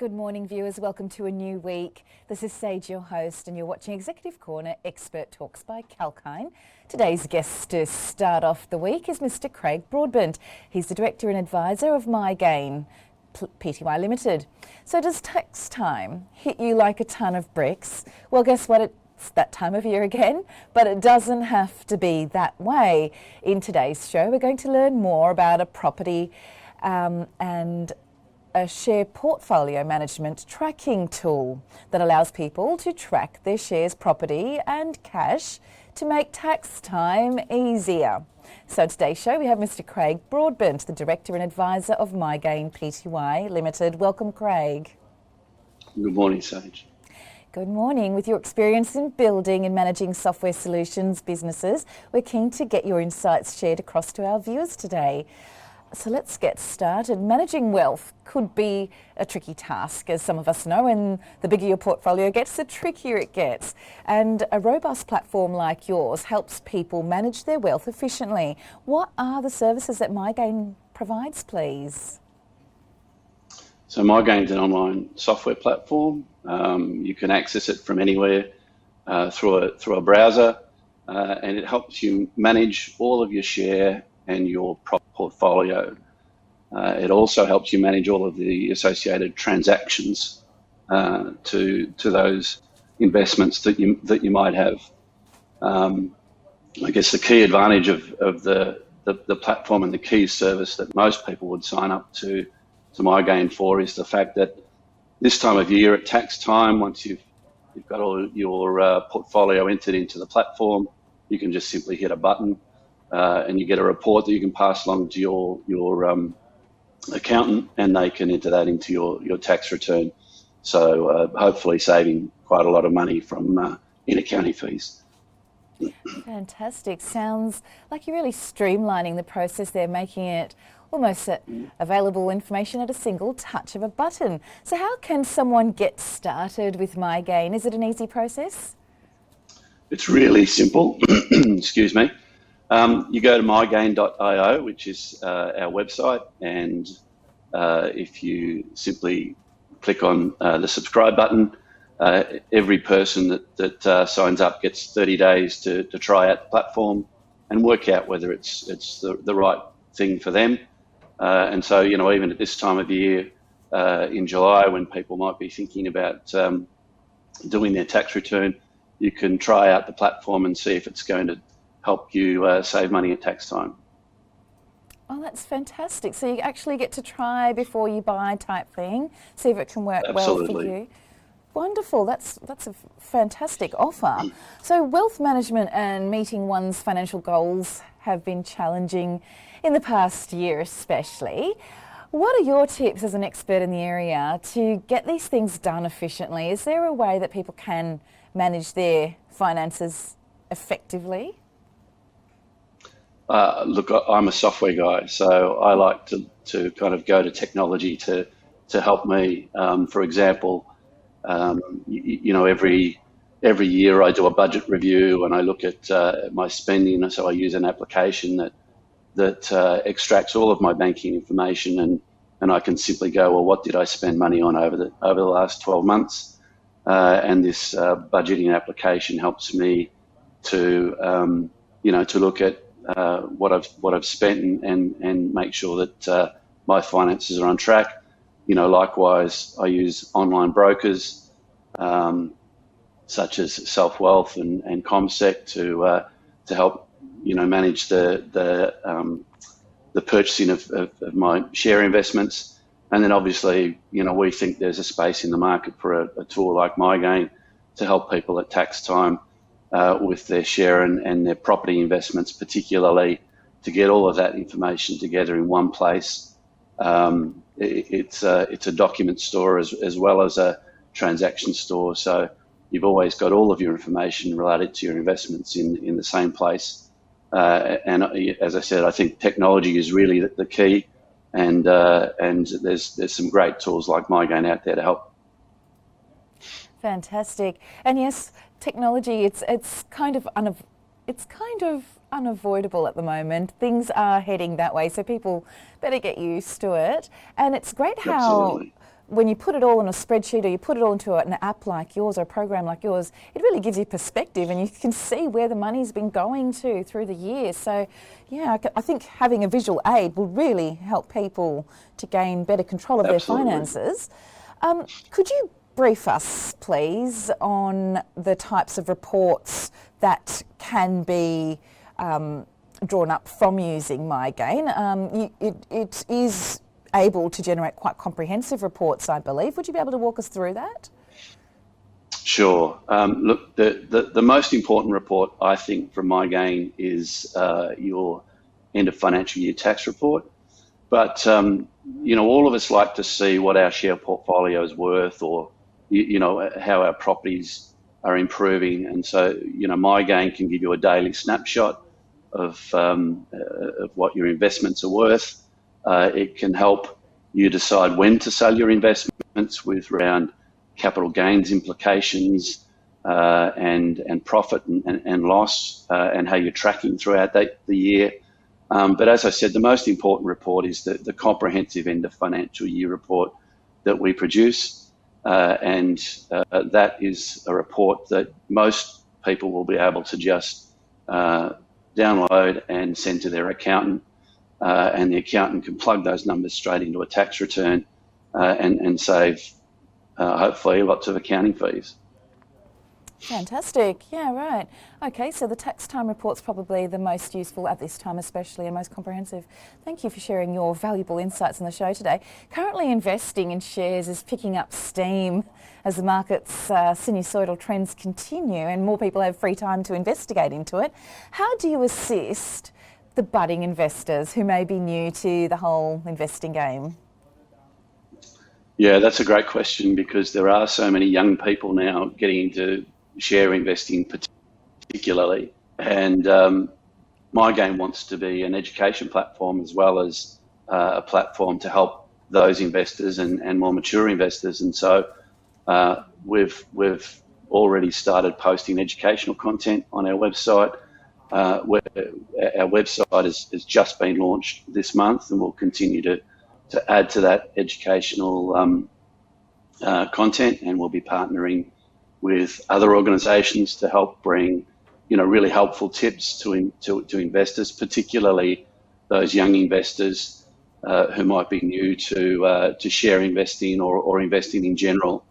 Good morning, viewers. Welcome to a new week. This is Sage, your host, and you're watching Executive Corner Expert Talks by 𝐿𝐴𝐚. Today's guest to start off the week is Mr. Craig Broadbent. He's the Director and Advisor of Migain Pty Limited. So does tax time hit you like a ton of bricks? Well, guess what? It's that time of year again, but it doesn't have to be that way. In today's show, we're going to learn more about a property and a share portfolio management tracking tool that allows people to track their shares, property and cash to make tax time easier. So today's show we have Mr. Craig Broadbent, the Director and Advisor of Migain Pty Limited. Welcome, Craig. Good morning, Sage. Good morning. With your experience in building and managing software solutions businesses, we're keen to get your insights shared across to our viewers today. So let's get started. Managing wealth could be a tricky task, as some of us know, and the bigger your portfolio gets, the trickier it gets. And a robust platform like yours helps people manage their wealth efficiently. What are the services that Migain provides, please? So Migain's an online software platform. You can access it from anywhere through a browser, and it helps you manage all of your share and your portfolio. It also helps you manage all of the associated transactions to those investments that you might have. I guess the key advantage of the platform and the key service that most people would sign up to Migain for is the fact that this time of year at tax time, once you've got all your portfolio entered into the platform, you can just simply hit a button and you get a report that you can pass along to your accountant, and they can enter that into your tax return. So hopefully saving quite a lot of money from in-accounting fees. Fantastic. Sounds like you're really streamlining the process there, making it almost available information at a single touch of a button. So how can someone get started with Migain? Is it an easy process? It's really simple. Excuse me. You go to migain.io, which is our website, and if you simply click on the subscribe button, every person that signs up gets 30 days to try out the platform and work out whether it's the right thing for them. And so, even at this time of the year, in July, when people might be thinking about doing their tax return, you can try out the platform and see if it's going to help you save money at tax time. Oh, that's fantastic. So you actually get to try before you buy type thing, see if it can work Absolutely. well for you. Wonderful. That's a fantastic offer. So wealth management and meeting one's financial goals have been challenging in the past year especially. What are your tips as an expert in the area to get these things done efficiently? Is there a way that people can manage their finances effectively? Look, I'm a software guy, so I like to kind of go to technology to help me. For example, every year I do a budget review and I look at my spending. So I use an application that extracts all of my banking information, and I can simply go, well, what did I spend money on over the last 12 months? And this budgeting application helps me to look at what I've spent and make sure that my finances are on track. Likewise, I use online brokers such as Self-Wealth and CommSec to help manage the purchasing of my share investments. And then obviously, we think there's a space in the market for a tool like Migain to help people at tax time with their share and their property investments, particularly to get all of that information together in one place. It's a document store as well as a transaction store. So you've always got all of your information related to your investments in the same place. And as I said, I think technology is really the key. And there's some great tools like Migain out there to help. Fantastic. And yes, technology, it's kind of unavoidable at the moment. Things are heading that way, so people better get used to it. And it's great how Absolutely. when you put it all in a spreadsheet or you put it all into an app like yours or a program like yours, it really gives you perspective and you can see where the money's been going to through the year. So, yeah, I think having a visual aid will really help people to gain better control of Absolutely. their finances. Could you brief us, please, on the types of reports that can be drawn up from using Migain? It is able to generate quite comprehensive reports, I believe. Would you be able to walk us through that? Sure. Look, the most important report, I think, from Migain is your end of financial year tax report. But, all of us like to see what our share portfolio is worth, or, how our properties are improving. And so, Migain can give you a daily snapshot of what your investments are worth. It can help you decide when to sell your investments with around capital gains implications and profit and loss and how you're tracking throughout the year. But as I said, the most important report is the comprehensive end of financial year report that we produce. And that is a report that most people will be able to just download and send to their accountant. And the accountant can plug those numbers straight into a tax return and save, hopefully, lots of accounting fees. Fantastic. Yeah, right. Okay, so the tax time report's probably the most useful at this time, especially, and most comprehensive. Thank you for sharing your valuable insights on the show today. Currently, investing in shares is picking up steam as the market's sinusoidal trends continue and more people have free time to investigate into it. How do you assist the budding investors who may be new to the whole investing game? Yeah, that's a great question, because there are so many young people now getting into share investing particularly. And Migain wants to be an education platform as well as a platform to help those investors and more mature investors. And so we've already started posting educational content on our website. Where our website has just been launched this month, and we'll continue to add to that educational content, and we'll be partnering with other organisations to help bring, really helpful tips to investors, particularly those young investors who might be new to share investing or investing in general.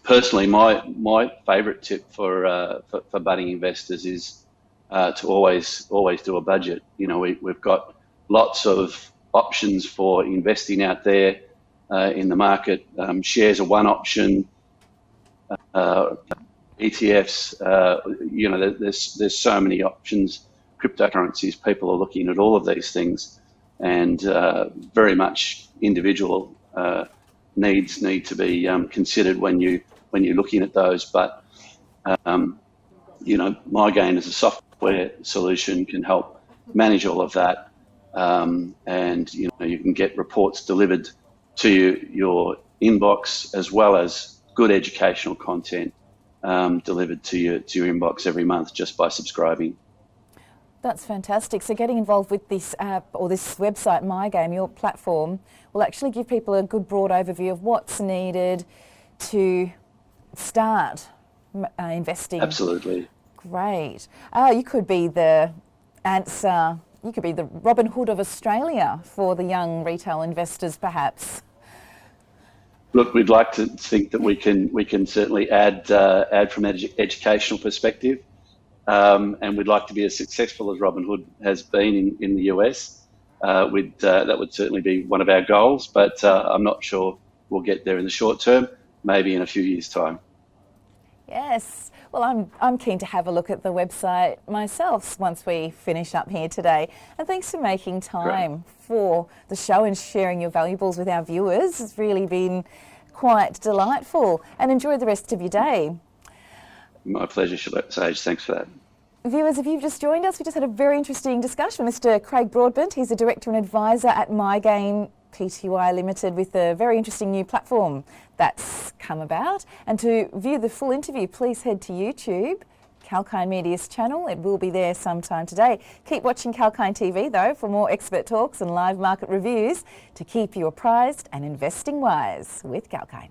Personally, my favourite tip for budding investors is to always do a budget. We've got lots of options for investing out there in the market. Shares are one option. ETFs, there's so many options. Cryptocurrencies, people are looking at all of these things, and very much individual needs need to be considered when you're looking at those. But Migain as a software solution can help manage all of that, and you can get reports delivered to your inbox, as well as good educational content delivered to your inbox every month just by subscribing. That's fantastic. So getting involved with this app or this website, Migain, your platform, will actually give people a good broad overview of what's needed to start investing. Absolutely. Great. You could be the answer, you could be the Robin Hood of Australia for the young retail investors, perhaps. Look, we'd like to think that we can certainly add from an educational perspective. And we'd like to be as successful as Robin Hood has been in the US. That would certainly be one of our goals, but I'm not sure we'll get there in the short term, maybe in a few years' time. Yes. Well, I'm keen to have a look at the website myself once we finish up here today. And thanks for making time for the show and sharing your valuables with our viewers. It's really been quite delightful. And enjoy the rest of your day. My pleasure, Sage. Thanks for that. Viewers, if you've just joined us, we just had a very interesting discussion with Mr. Craig Broadbent. He's the Director and Advisor at Migain Pty Limited, with a very interesting new platform that's come about. And to view the full interview, please head to YouTube, Kalkine Media's channel. It will be there sometime today. Keep watching Kalkine TV though for more expert talks and live market reviews to keep you apprised and investing wise with Kalkine.